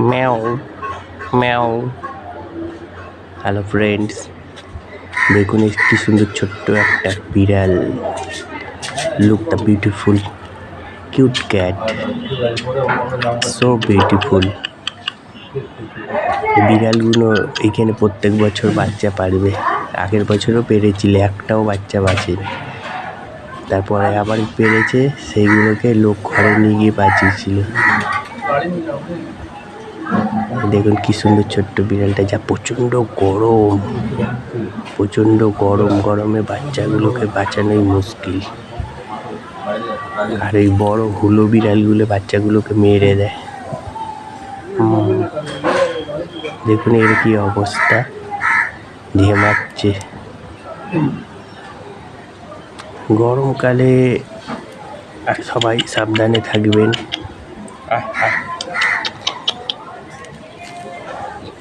ম্যাও ম্যাও। Hello friends, দেখুন কি সুন্দর ছোট্ট একটা বিড়াল। Look the beautiful cute cat, so beautiful. বিড়ালগুলো এখানে প্রত্যেক বছর বাচ্চা পারবে। আগের বছরও পেরেছিল, একটাও বাচ্চা বাঁচেনি। তারপরে আবার পেরেছে, সেইগুলোকে লোক ঘরে নিয়ে গিয়ে বাঁচিয়েছিল। দেখুন কি সুন্দর ছোট্ট বিড়ালটা, যা প্রচণ্ড গরম। গরমে বাচ্চাগুলোকে বাঁচানোই মুশকিল। আর এই বড় হুলো বিড়ালগুলো বাচ্চাগুলোকে মেরে দেয়। দেখুন এর কি অবস্থা, ঝেমাচ্ছে। গরমকালে সবাই সাবধানে থাকবেন।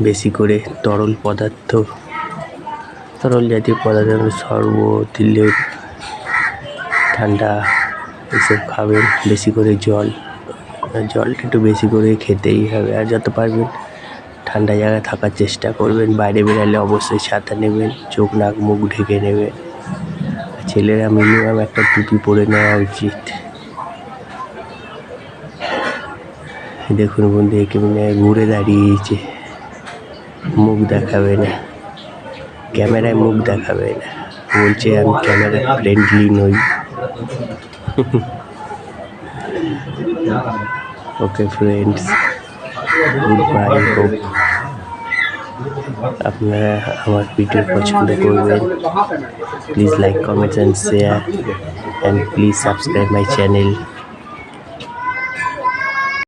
বেশি করে তরল জাতীয় পদার্থ, শরবত, লেবু, ঠান্ডা এসব খাবেন। বেশি করে জলটা একটু বেশি করে খেতেই হবে। আর যত পারবেন ঠান্ডা জায়গায় থাকার চেষ্টা করবেন। বাইরে বেরালে অবশ্যই ছাতা নেবেন, চোখ নাক মুখ ঢেকে নেবেন। ছেলেরা মিনিমাম একটা টুপি পরে নেওয়া উচিত। দেখুন বন্ধু, একেবারে ঘুরে দাঁড়িয়েছে, মুখ দেখাবে না, ক্যামেরায় মুখ দেখাবে না, বলছে আমি ক্যামেরা ফ্রেন্ডলি নই। Okay friends, good bye. Hope আপনারা আমার ভিডিও পছন্দ করবেন। Please like, comment and share, and please subscribe my channel.